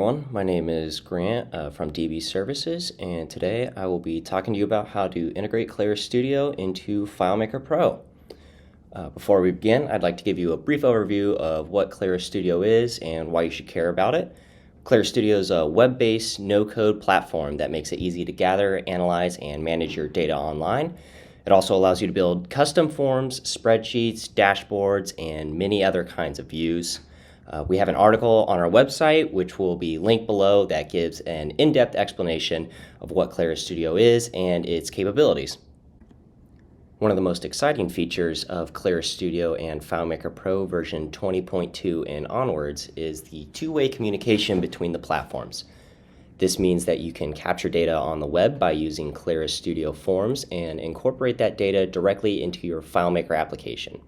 everyone, my name is Grant from DB Services, and today I will be talking to you about how to integrate Claris Studio into FileMaker Pro. Before we begin, I'd like to give you a brief overview of what Claris Studio is and why you should care about it. Claris Studio is a web-based, no-code platform that makes it easy to gather, analyze, and manage your data online. It also allows you to build custom forms, spreadsheets, dashboards, and many other kinds of views. We have an article on our website, which will be linked below, that gives an in-depth explanation of what Claris Studio is and its capabilities. One of the most exciting features of Claris Studio and FileMaker Pro version 20.2 and onwards is the two-way communication between the platforms. This means that you can capture data on the web by using Claris Studio forms and incorporate that data directly into your FileMaker application.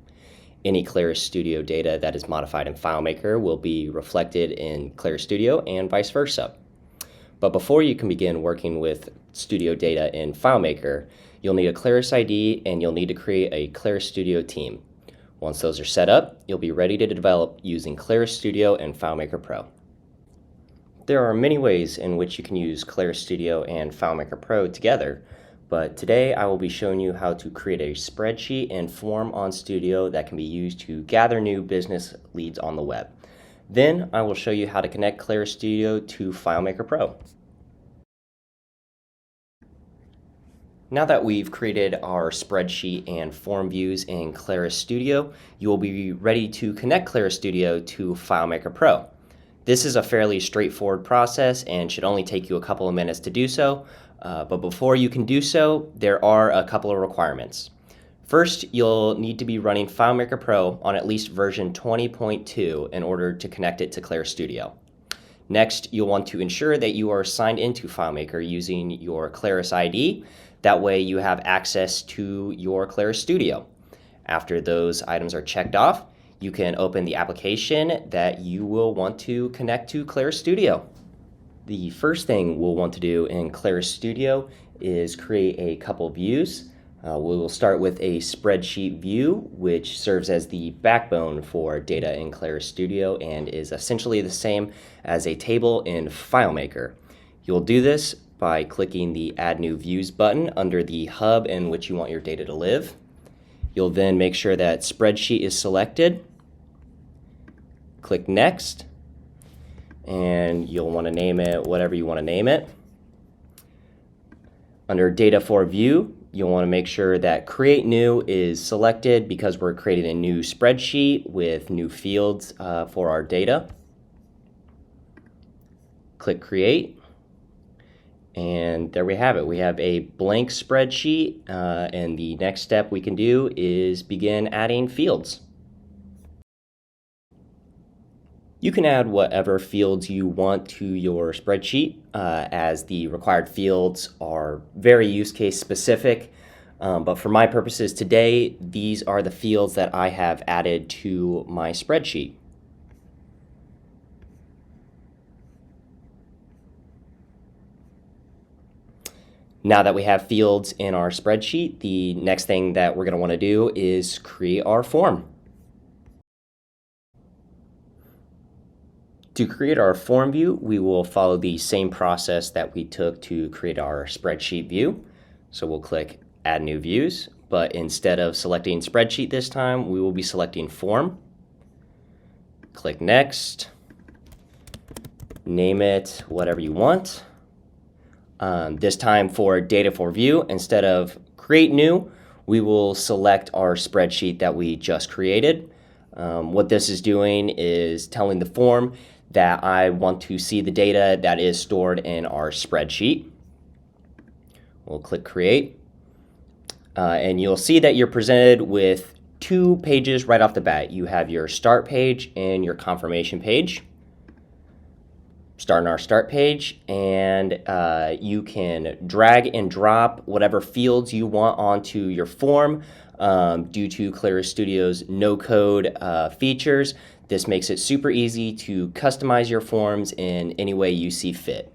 Any Claris Studio data that is modified in FileMaker will be reflected in Claris Studio and vice versa. But before you can begin working with Studio data in FileMaker, you'll need a Claris ID and you'll need to create a Claris Studio team. Once those are set up, you'll be ready to develop using Claris Studio and FileMaker Pro. There are many ways in which you can use Claris Studio and FileMaker Pro together, but today I will be showing you how to create a spreadsheet and form on Studio that can be used to gather new business leads on the web. Then I will show you how to connect Claris Studio to FileMaker Pro. Now that we've created our spreadsheet and form views in Claris Studio, you will be ready to connect Claris Studio to FileMaker Pro. This is a fairly straightforward process and should only take you a couple of minutes to do so. But before you can do so, there are a couple of requirements. First, you'll need to be running FileMaker Pro on at least version 20.2 in order to connect it to Claris Studio. Next, you'll want to ensure that you are signed into FileMaker using your Claris ID. That way you have access to your Claris Studio. After those items are checked off, you can open the application that you will want to connect to Claris Studio. The first thing we'll want to do in Claris Studio is create a couple views. We will start with a spreadsheet view, which serves as the backbone for data in Claris Studio and is essentially the same as a table in FileMaker. You'll do this by clicking the Add New Views button under the hub in which you want your data to live. You'll then make sure that Spreadsheet is selected. Click Next. And you'll want to name it whatever you want to name it. Under Data for View, you'll want to make sure that Create New is selected because we're creating a new spreadsheet with new fields for our data. Click Create, and there we have it. We have a blank spreadsheet, and the next step we can do is begin adding fields. You can add whatever fields you want to your spreadsheet, as the required fields are very use case specific. But for my purposes today, these are the fields that I have added to my spreadsheet. Now that we have fields in our spreadsheet, the next thing that we're going to want to do is create our form. To create our form view, we will follow the same process that we took to create our spreadsheet view. So we'll click Add New Views, but instead of selecting Spreadsheet this time, we will be selecting Form. Click Next. Name it whatever you want. This time for Data for View, instead of Create New, we will select our spreadsheet that we just created. What this is doing is telling the form that I want to see the data that is stored in our spreadsheet. We'll click Create, and you'll see that you're presented with two pages right off the bat. You have your start page and your confirmation page. Start on our start page, and you can drag and drop whatever fields you want onto your form. Due to Claris Studio's no-code features, this makes it super easy to customize your forms in any way you see fit.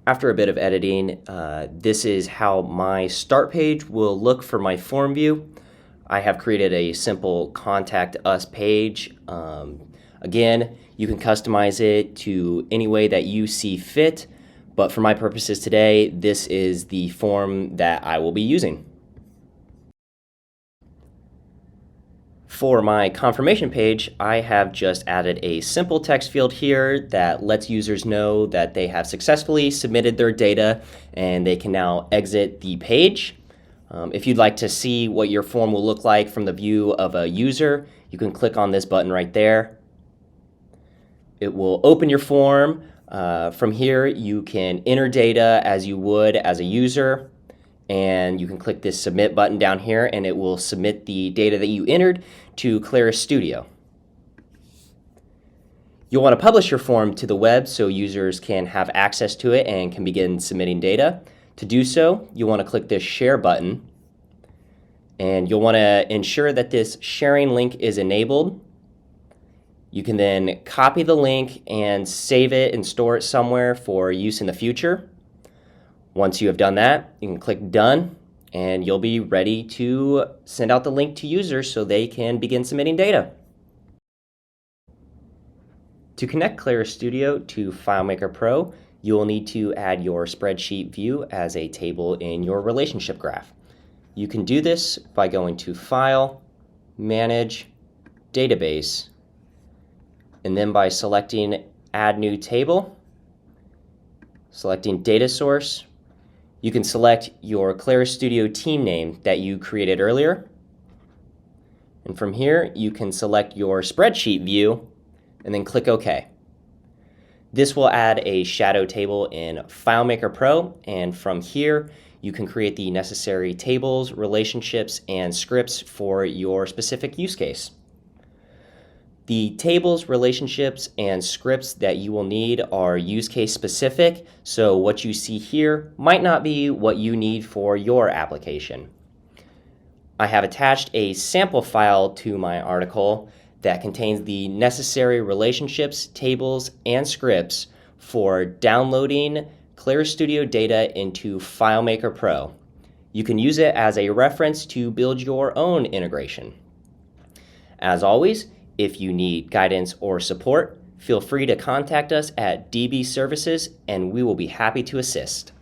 After a bit of editing, this is how my start page will look for my form view. I have created a simple Contact Us page. Again, you can customize it to any way that you see fit, but for my purposes today, this is the form that I will be using. For my confirmation page, I have just added a simple text field here that lets users know that they have successfully submitted their data and they can now exit the page. If you'd like to see what your form will look like from the view of a user, you can click on this button right there. It will open your form. From here, you can enter data as you would as a user, and you can click this submit button down here and it will submit the data that you entered to Claris Studio. You'll want to publish your form to the web so users can have access to it and can begin submitting data. To do so, you'll want to click this share button, and you'll want to ensure that this sharing link is enabled. You can then copy the link and save it and store it somewhere for use in the future. Once you have done that, you can click Done, and you'll be ready to send out the link to users so they can begin submitting data. To connect Claris Studio to FileMaker Pro, you will need to add your spreadsheet view as a table in your relationship graph. You can do this by going to File, Manage, Database, and then by selecting Add New Table, selecting Data Source. You can select your Claris Studio team name that you created earlier. And from here, you can select your spreadsheet view and then click OK. This will add a shadow table in FileMaker Pro, and from here, you can create the necessary tables, relationships, and scripts for your specific use case. The tables, relationships, and scripts that you will need are use case specific, so what you see here might not be what you need for your application. I have attached a sample file to my article that contains the necessary relationships, tables, and scripts for downloading Claris Studio data into FileMaker Pro. You can use it as a reference to build your own integration. As always, if you need guidance or support, feel free to contact us at DB Services, and we will be happy to assist.